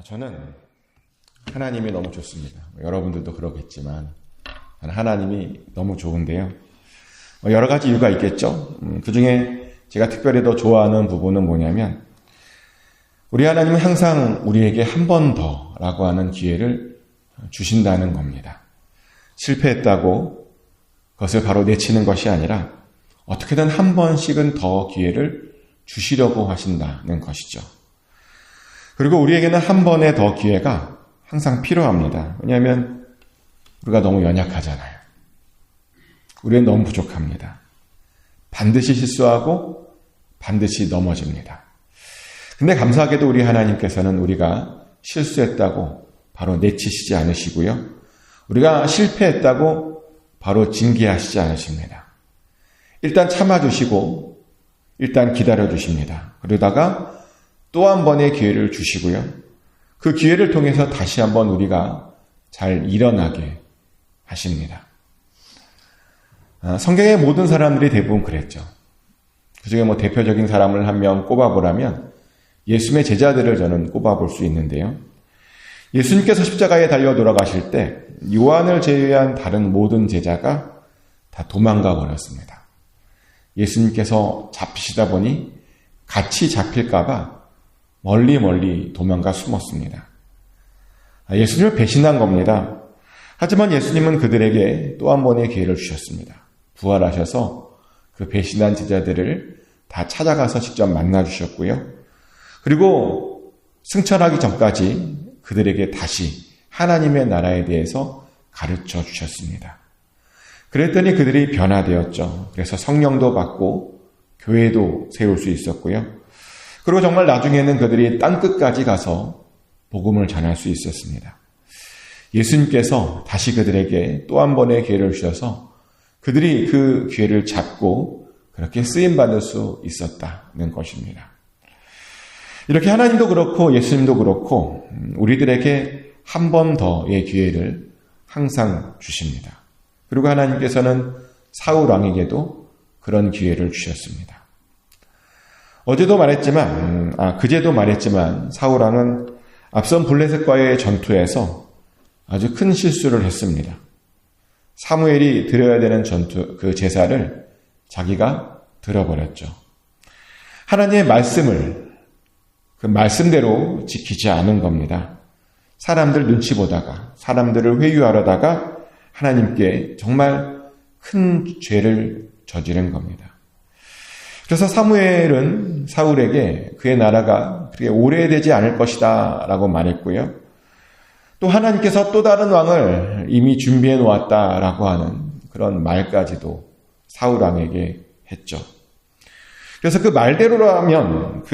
저는 하나님이 너무 좋습니다. 여러분들도 그러겠지만 하나님이 너무 좋은데요. 여러 가지 이유가 있겠죠. 그 중에 제가 특별히 더 좋아하는 부분은 뭐냐면 우리 하나님은 항상 우리에게 한 번 더라고 하는 기회를 주신다는 겁니다. 실패했다고 그것을 바로 내치는 것이 아니라 어떻게든 한 번씩은 더 기회를 주시려고 하신다는 것이죠. 그리고 우리에게는 한 번의 더 기회가 항상 필요합니다. 왜냐하면 우리가 너무 연약하잖아요. 우리는 너무 부족합니다. 반드시 실수하고 반드시 넘어집니다. 근데 감사하게도 우리 하나님께서는 우리가 실수했다고 바로 내치시지 않으시고요. 우리가 실패했다고 바로 징계하시지 않으십니다. 일단 참아주시고 일단 기다려주십니다. 그러다가 또 한 번의 기회를 주시고요. 그 기회를 통해서 다시 한번 우리가 잘 일어나게 하십니다. 성경의 모든 사람들이 대부분 그랬죠. 그중에 대표적인 사람을 한 명 꼽아보라면 예수님의 제자들을 저는 꼽아볼 수 있는데요. 예수님께서 십자가에 달려 돌아가실 때 요한을 제외한 다른 모든 제자가 다 도망가 버렸습니다. 예수님께서 잡히시다 보니 같이 잡힐까 봐 멀리 도망가 숨었습니다. 예수님을 배신한 겁니다. 하지만 예수님은 그들에게 또 한 번의 기회를 주셨습니다. 부활하셔서 그 배신한 제자들을 다 찾아가서 직접 만나 주셨고요. 그리고 승천하기 전까지 그들에게 다시 하나님의 나라에 대해서 가르쳐 주셨습니다. 그랬더니 그들이 변화되었죠. 그래서 성령도 받고 교회도 세울 수 있었고요. 그리고 정말 나중에는 그들이 땅끝까지 가서 복음을 전할 수 있었습니다. 예수님께서 다시 그들에게 또 한 번의 기회를 주셔서 그들이 그 기회를 잡고 그렇게 쓰임받을 수 있었다는 것입니다. 이렇게 하나님도 그렇고 예수님도 그렇고 우리들에게 한 번 더의 기회를 항상 주십니다. 그리고 하나님께서는 사울 왕에게도 그런 기회를 주셨습니다. 그제도 말했지만 사울 왕은 앞선 블레셋과의 전투에서 아주 큰 실수를 했습니다. 사무엘이 드려야 되는 그 제사를 자기가 드려버렸죠. 하나님의 말씀을 그 말씀대로 지키지 않은 겁니다. 사람들 눈치 보다가 사람들을 회유하려다가 하나님께 정말 큰 죄를 저지른 겁니다. 그래서 사무엘은 사울에게 그의 나라가 그렇게 오래되지 않을 것이다 라고 말했고요. 또 하나님께서 또 다른 왕을 이미 준비해 놓았다라고 하는 그런 말까지도 사울 왕에게 했죠. 그래서 그 말대로라면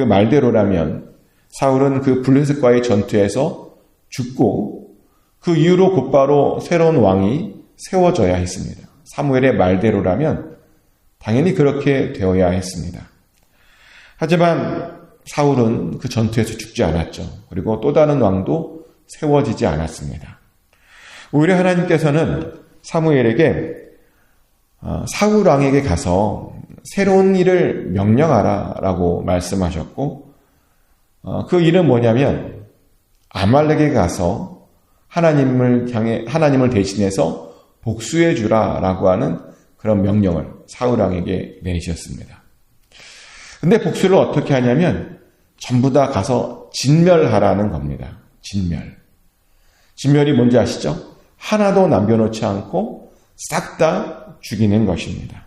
사울은 그 블레셋과의 전투에서 죽고 그 이후로 곧바로 새로운 왕이 세워져야 했습니다. 사무엘의 말대로라면 당연히 그렇게 되어야 했습니다. 하지만 사울은 그 전투에서 죽지 않았죠. 그리고 또 다른 왕도 세워지지 않았습니다. 오히려 하나님께서는 사무엘에게 사울 왕에게 가서 새로운 일을 명령하라라고 말씀하셨고 그 일은 뭐냐면 아말렉에 가서 하나님을 대신해서 복수해 주라라고 하는 그런 명령을 사울 왕에게 내리셨습니다. 근데 복수를 어떻게 하냐면 전부 다 가서 진멸하라는 겁니다. 진멸이 뭔지 아시죠? 하나도 남겨놓지 않고 싹 다 죽이는 것입니다.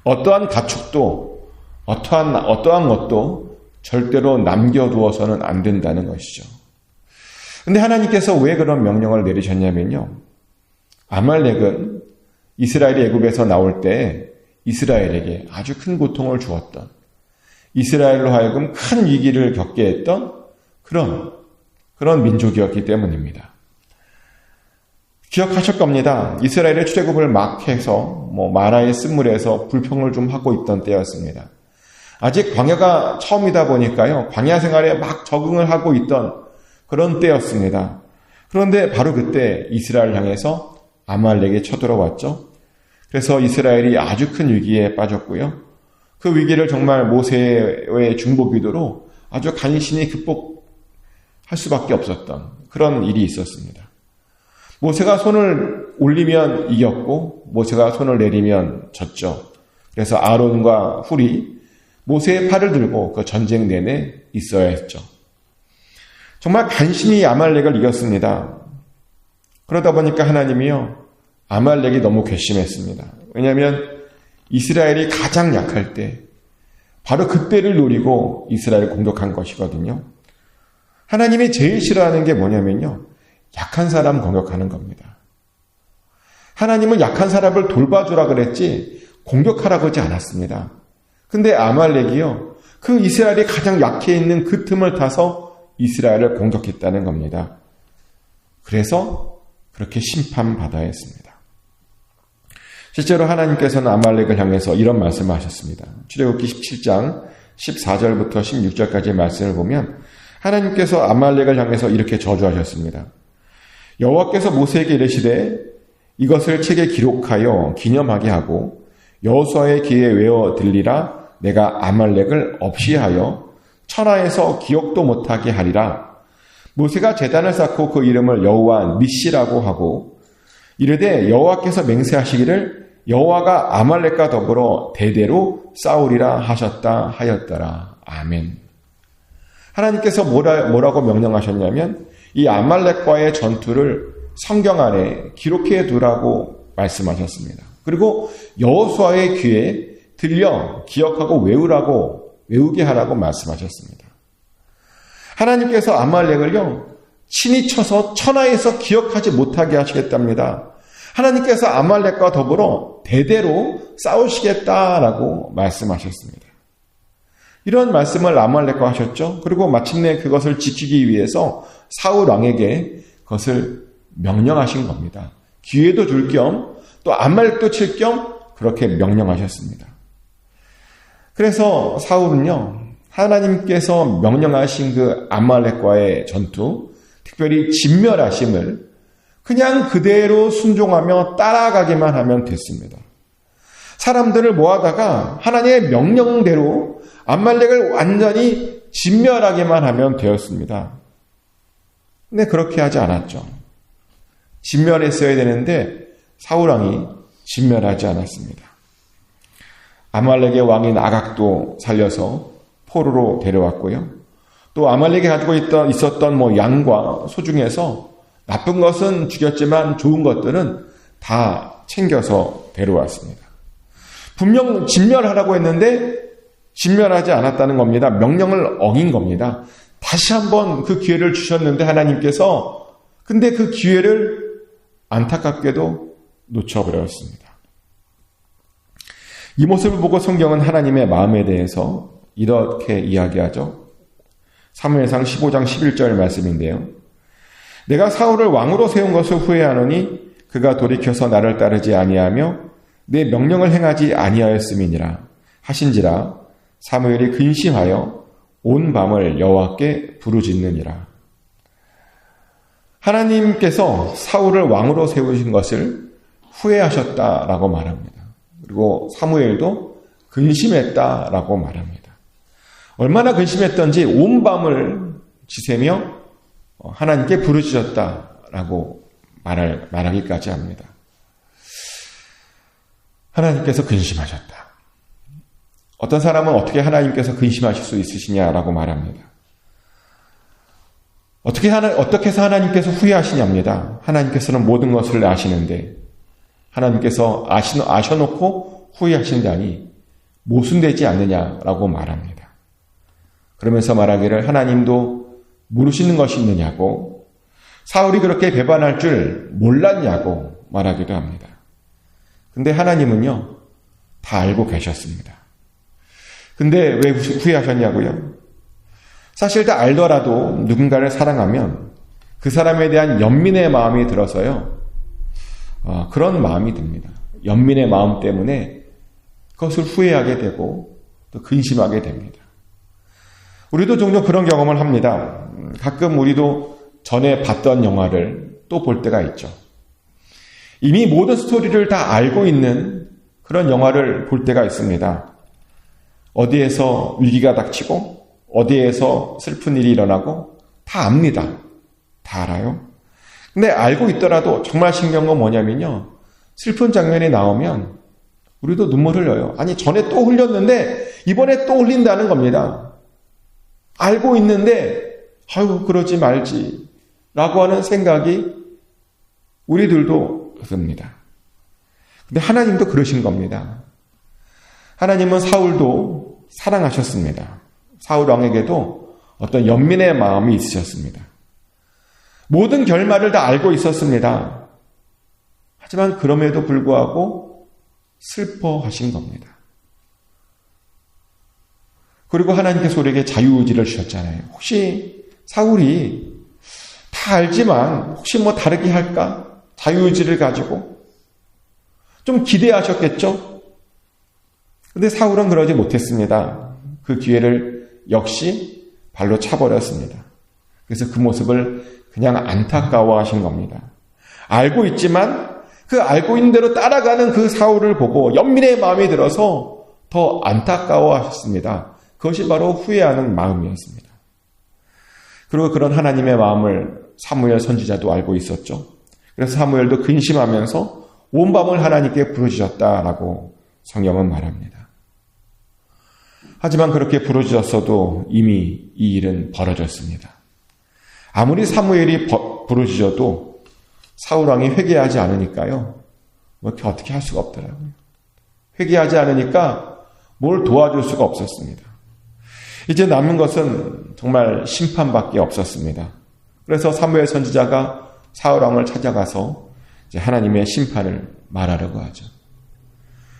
어떠한 가축도 어떠한 것도 절대로 남겨두어서는 안 된다는 것이죠. 근데 하나님께서 왜 그런 명령을 내리셨냐면요. 아말렉은 이스라엘이 애굽에서 나올 때 이스라엘에게 아주 큰 고통을 주었던, 이스라엘로 하여금 큰 위기를 겪게 했던 그런 민족이었기 때문입니다. 기억하실 겁니다. 이스라엘의 출애굽을 막 해서 마라의 쓴물에서 불평을 좀 하고 있던 때였습니다. 아직 광야가 처음이다 보니까요. 광야 생활에 막 적응을 하고 있던 그런 때였습니다. 그런데 바로 그때 이스라엘 향해서 아말렉이 쳐들어왔죠. 그래서 이스라엘이 아주 큰 위기에 빠졌고요. 그 위기를 정말 모세의 중보 기도로 아주 간신히 극복하게 할 수밖에 없었던 그런 일이 있었습니다. 모세가 손을 올리면 이겼고 모세가 손을 내리면 졌죠. 그래서 아론과 훌이 모세의 팔을 들고 그 전쟁 내내 있어야 했죠. 정말 간신히 아말렉을 이겼습니다. 그러다 보니까 하나님이요, 아말렉이 너무 괘씸했습니다. 왜냐하면 이스라엘이 가장 약할 때 바로 그때를 노리고 이스라엘을 공격한 것이거든요. 하나님이 제일 싫어하는 게 뭐냐면요, 약한 사람 공격하는 겁니다. 하나님은 약한 사람을 돌봐주라 그랬지 공격하라고 하지 않았습니다. 근데 아말렉이요, 그 이스라엘이 가장 약해 있는 그 틈을 타서 이스라엘을 공격했다는 겁니다. 그래서 그렇게 심판받아야 했습니다. 실제로 하나님께서는 아말렉을 향해서 이런 말씀을 하셨습니다. 출애굽기 17장 14절부터 16절까지의 말씀을 보면 하나님께서 아말렉을 향해서 이렇게 저주하셨습니다. 여호와께서 모세에게 이르시되 이것을 책에 기록하여 기념하게 하고 여호수아의 귀에 외워 들리라. 내가 아말렉을 없이 하여 천하에서 기억도 못하게 하리라. 모세가 제단을 쌓고 그 이름을 여호와 니시라고 하고 이르되 여호와께서 맹세하시기를 여호와가 아말렉과 더불어 대대로 싸우리라 하셨다 하였더라. 아멘. 하나님께서 뭐라고 명령하셨냐면 이 아말렉과의 전투를 성경 안에 기록해 두라고 말씀하셨습니다. 그리고 여호수아의 귀에 들려 기억하고 외우게 하라고 말씀하셨습니다. 하나님께서 아말렉을요, 친히 쳐서 천하에서 기억하지 못하게 하시겠답니다. 하나님께서 아말렉과 더불어 대대로 싸우시겠다라고 말씀하셨습니다. 이런 말씀을 아말렉과 하셨죠. 그리고 마침내 그것을 지키기 위해서 사울 왕에게 그것을 명령하신 겁니다. 기회도 줄 겸 또 아말렉도 칠 겸 그렇게 명령하셨습니다. 그래서 사울은요, 하나님께서 명령하신 그 아말렉과의 전투, 특별히 진멸하심을 그냥 그대로 순종하며 따라가기만 하면 됐습니다. 사람들을 모아다가 하나님의 명령대로 아말렉을 완전히 진멸하기만 하면 되었습니다. 근데 그렇게 하지 않았죠. 진멸했어야 되는데 사울왕이 진멸하지 않았습니다. 아말렉의 왕인 아각도 살려서 포로로 데려왔고요. 또 아말렉이 가지고 있었던 양과 소 중에서 나쁜 것은 죽였지만 좋은 것들은 다 챙겨서 데려왔습니다. 분명 진멸하라고 했는데 진멸하지 않았다는 겁니다. 명령을 어긴 겁니다. 다시 한번 그 기회를 주셨는데 하나님께서 근데 그 기회를 안타깝게도 놓쳐버렸습니다. 이 모습을 보고 성경은 하나님의 마음에 대해서 이렇게 이야기하죠. 사무엘상 15장 11절 말씀인데요. 내가 사울을 왕으로 세운 것을 후회하노니 그가 돌이켜서 나를 따르지 아니하며 내 명령을 행하지 아니하였음이니라 하신지라. 사무엘이 근심하여 온 밤을 여호와께 부르짖느니라. 하나님께서 사울을 왕으로 세우신 것을 후회하셨다라고 말합니다. 그리고 사무엘도 근심했다라고 말합니다. 얼마나 근심했던지 온 밤을 지새며 하나님께 부르짖었다라고 말하기까지 합니다. 하나님께서 근심하셨다. 어떤 사람은 어떻게 하나님께서 근심하실 수 있으시냐라고 말합니다. 어떻게 해서 하나님께서 후회하시냐입니다. 하나님께서는 모든 것을 아시는데 하나님께서 아셔놓고 후회하신다니 모순되지 않느냐라고 말합니다. 그러면서 말하기를 하나님도 모르시는 것이 있느냐고, 사울이 그렇게 배반할 줄 몰랐냐고 말하기도 합니다. 근데 하나님은요, 다 알고 계셨습니다. 근데 왜 후회하셨냐고요? 사실 다 알더라도 누군가를 사랑하면 그 사람에 대한 연민의 마음이 들어서요, 그런 마음이 듭니다. 연민의 마음 때문에 그것을 후회하게 되고 또 근심하게 됩니다. 우리도 종종 그런 경험을 합니다. 가끔 우리도 전에 봤던 영화를 또 볼 때가 있죠. 이미 모든 스토리를 다 알고 있는 그런 영화를 볼 때가 있습니다. 어디에서 위기가 닥치고 어디에서 슬픈 일이 일어나고 다 압니다. 다 알아요. 근데 알고 있더라도 정말 신기한 건 뭐냐면요. 슬픈 장면이 나오면 우리도 눈물 흘려요. 아니, 전에 또 흘렸는데 이번에 또 흘린다는 겁니다. 알고 있는데 아유, 그러지 말지 라고 하는 생각이 우리들도 듭니다. 근데 하나님도 그러신 겁니다. 하나님은 사울도 사랑하셨습니다. 사울 왕에게도 어떤 연민의 마음이 있으셨습니다. 모든 결말을 다 알고 있었습니다. 하지만 그럼에도 불구하고 슬퍼하신 겁니다. 그리고 하나님께서 우리에게 자유의지를 주셨잖아요. 혹시 사울이 다 알지만 혹시 뭐 다르게 할까? 자유의지를 가지고 좀 기대하셨겠죠? 근데 사울은 그러지 못했습니다. 그 기회를 역시 발로 차버렸습니다. 그래서 그 모습을 그냥 안타까워하신 겁니다. 알고 있지만 그 알고 있는 대로 따라가는 그 사울을 보고 연민의 마음이 들어서 더 안타까워하셨습니다. 그것이 바로 후회하는 마음이었습니다. 그리고 그런 하나님의 마음을 사무엘 선지자도 알고 있었죠. 그래서 사무엘도 근심하면서 온 밤을 하나님께 부르짖었다라고 성경은 말합니다. 하지만 그렇게 부르짖었어도 이미 이 일은 벌어졌습니다. 아무리 사무엘이 부르짖어도 사울왕이 회개하지 않으니까요. 뭐 이렇게 어떻게 할 수가 없더라고요. 회개하지 않으니까 뭘 도와줄 수가 없었습니다. 이제 남은 것은 정말 심판밖에 없었습니다. 그래서 사무엘 선지자가 사울왕을 찾아가서 이제 하나님의 심판을 말하려고 하죠.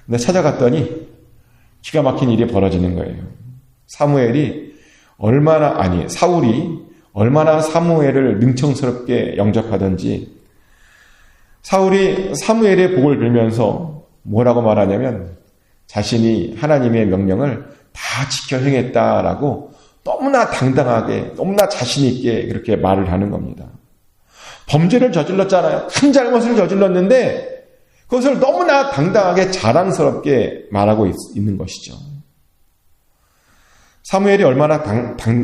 근데 찾아갔더니 기가 막힌 일이 벌어지는 거예요. 사울이 얼마나 사무엘을 능청스럽게 영접하던지 사울이 사무엘의 복을 빌면서 뭐라고 말하냐면 자신이 하나님의 명령을 다 지켜 행했다라고 너무나 당당하게 너무나 자신 있게 그렇게 말을 하는 겁니다. 범죄를 저질렀잖아요. 큰 잘못을 저질렀는데 그것을 너무나 당당하게 자랑스럽게 말하고 있는 것이죠. 사무엘이 얼마나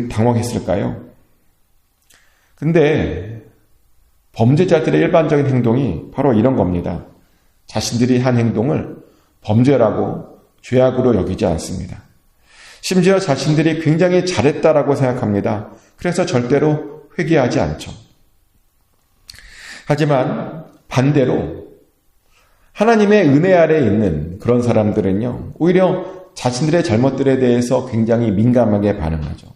당황했을까요? 근데 범죄자들의 일반적인 행동이 바로 이런 겁니다. 자신들이 한 행동을 범죄라고 죄악으로 여기지 않습니다. 심지어 자신들이 굉장히 잘했다라고 생각합니다. 그래서 절대로 회개하지 않죠. 하지만 반대로 하나님의 은혜 아래에 있는 그런 사람들은요, 오히려 자신들의 잘못들에 대해서 굉장히 민감하게 반응하죠.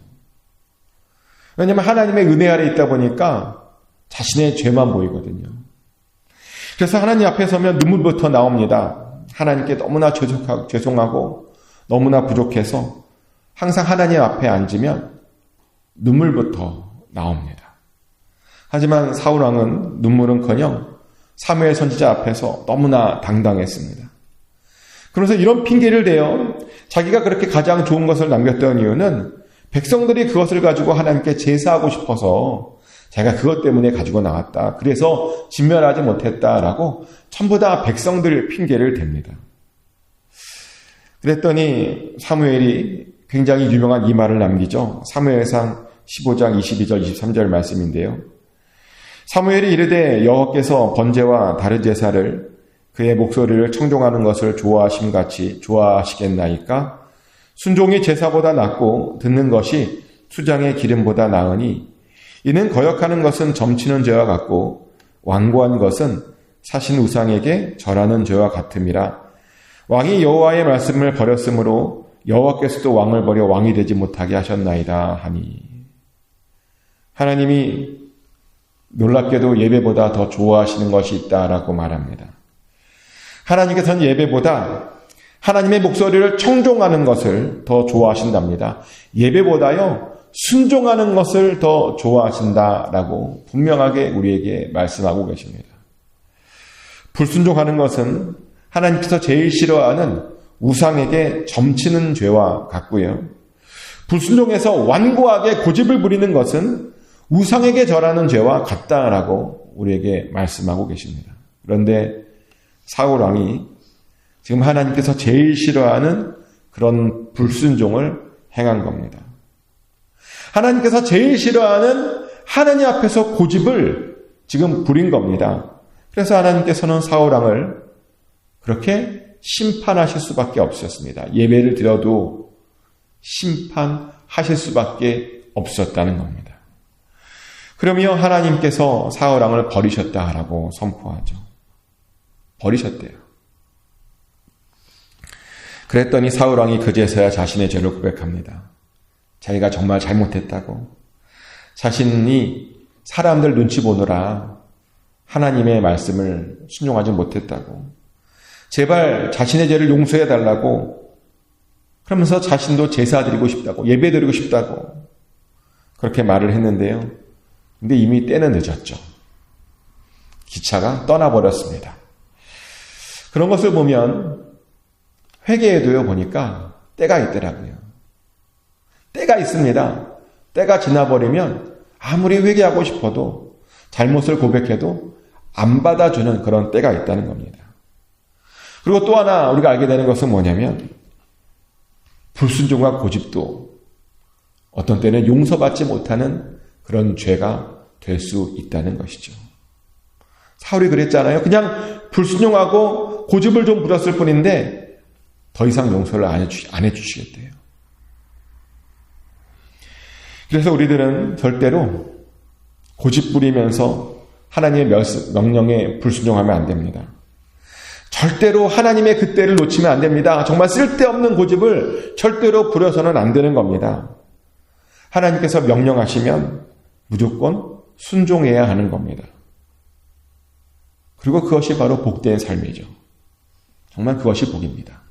왜냐하면 하나님의 은혜 아래에 있다 보니까 자신의 죄만 보이거든요. 그래서 하나님 앞에 서면 눈물부터 나옵니다. 하나님께 너무나 죄송하고 너무나 부족해서 항상 하나님 앞에 앉으면 눈물부터 나옵니다. 하지만 사울왕은 눈물은커녕 사무엘 선지자 앞에서 너무나 당당했습니다. 그래서 이런 핑계를 대어 자기가 그렇게 가장 좋은 것을 남겼던 이유는 백성들이 그것을 가지고 하나님께 제사하고 싶어서 제가 그것 때문에 가지고 나왔다. 그래서 진멸하지 못했다라고 전부 다 백성들 핑계를 댑니다. 그랬더니 사무엘이 굉장히 유명한 이 말을 남기죠. 사무엘상 15장 22절 23절 말씀인데요. 사무엘이 이르되 여호와께서 번제와 다른 제사를 그의 목소리를 청종하는 것을 좋아하심같이 좋아하시겠나이까? 순종이 제사보다 낫고 듣는 것이 수장의 기름보다 나으니 이는 거역하는 것은 점치는 죄와 같고 완고한 것은 사신 우상에게 절하는 죄와 같음이라. 왕이 여호와의 말씀을 버렸으므로 여호와께서도 왕을 버려 왕이 되지 못하게 하셨나이다 하니. 하나님이 놀랍게도 예배보다 더 좋아하시는 것이 있다라고 말합니다. 하나님께서는 예배보다 하나님의 목소리를 청종하는 것을 더 좋아하신답니다. 예배보다요, 순종하는 것을 더 좋아하신다라고 분명하게 우리에게 말씀하고 계십니다. 불순종하는 것은 하나님께서 제일 싫어하는 우상에게 점치는 죄와 같고요. 불순종해서 완고하게 고집을 부리는 것은 우상에게 절하는 죄와 같다라고 우리에게 말씀하고 계십니다. 그런데 사울 왕이 지금 하나님께서 제일 싫어하는 그런 불순종을 행한 겁니다. 하나님께서 제일 싫어하는 하나님 앞에서 고집을 지금 부린 겁니다. 그래서 하나님께서는 사울왕을 그렇게 심판하실 수밖에 없었습니다. 예배를 드려도 심판하실 수밖에 없었다는 겁니다. 그러며 하나님께서 사울왕을 버리셨다라고 선포하죠. 버리셨대요. 그랬더니 사울왕이 그제서야 자신의 죄를 고백합니다. 자기가 정말 잘못했다고, 자신이 사람들 눈치 보느라 하나님의 말씀을 순종하지 못했다고, 제발 자신의 죄를 용서해 달라고, 그러면서 자신도 제사 드리고 싶다고, 예배 드리고 싶다고 그렇게 말을 했는데요. 근데 이미 때는 늦었죠. 기차가 떠나버렸습니다. 그런 것을 보면 회개에도요, 보니까 때가 있더라고요. 때가 있습니다. 때가 지나버리면 아무리 회개하고 싶어도, 잘못을 고백해도 안 받아주는 그런 때가 있다는 겁니다. 그리고 또 하나 우리가 알게 되는 것은 뭐냐면, 불순종과 고집도 어떤 때는 용서받지 못하는 그런 죄가 될 수 있다는 것이죠. 사울이 그랬잖아요. 그냥 불순종하고 고집을 좀 부렸을 뿐인데 더 이상 용서를 안 해주시겠대요. 그래서 우리들은 절대로 고집 부리면서 하나님의 명령에 불순종하면 안 됩니다. 절대로 하나님의 그 때를 놓치면 안 됩니다. 정말 쓸데없는 고집을 절대로 부려서는 안 되는 겁니다. 하나님께서 명령하시면 무조건 순종해야 하는 겁니다. 그리고 그것이 바로 복된 삶이죠. 정말 그것이 복입니다.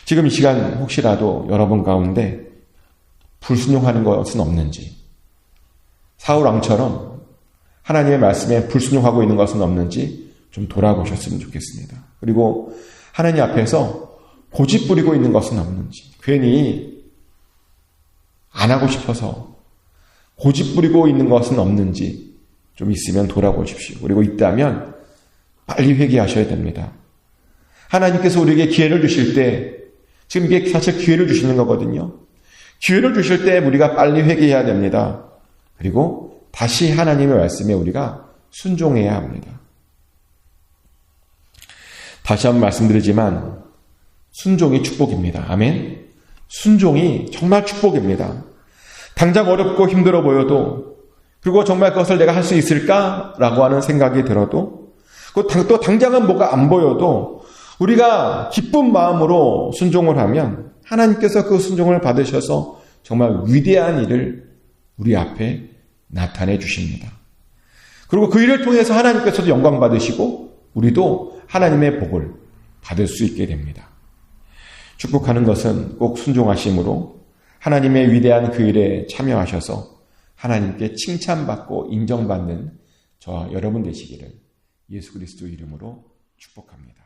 지금 이 시간 혹시라도 여러분 가운데 불순종하는 것은 없는지, 사울 왕처럼 하나님의 말씀에 불순종하고 있는 것은 없는지 좀 돌아보셨으면 좋겠습니다. 그리고 하나님 앞에서 고집 부리고 있는 것은 없는지, 괜히 안 하고 싶어서 고집 부리고 있는 것은 없는지 좀 있으면 돌아보십시오. 그리고 있다면 빨리 회개하셔야 됩니다. 하나님께서 우리에게 기회를 주실 때, 지금 이게 사실 기회를 주시는 거거든요. 기회를 주실 때 우리가 빨리 회개해야 됩니다. 그리고 다시 하나님의 말씀에 우리가 순종해야 합니다. 다시 한번 말씀드리지만 순종이 축복입니다. 아멘. 순종이 정말 축복입니다. 당장 어렵고 힘들어 보여도, 그리고 정말 그것을 내가 할 수 있을까라고 하는 생각이 들어도, 또 당장은 뭐가 안 보여도 우리가 기쁜 마음으로 순종을 하면 하나님께서 그 순종을 받으셔서 정말 위대한 일을 우리 앞에 나타내 주십니다. 그리고 그 일을 통해서 하나님께서도 영광 받으시고 우리도 하나님의 복을 받을 수 있게 됩니다. 축복하는 것은 꼭 순종하심으로 하나님의 위대한 그 일에 참여하셔서 하나님께 칭찬받고 인정받는 저와 여러분 되시기를 예수 그리스도 이름으로 축복합니다.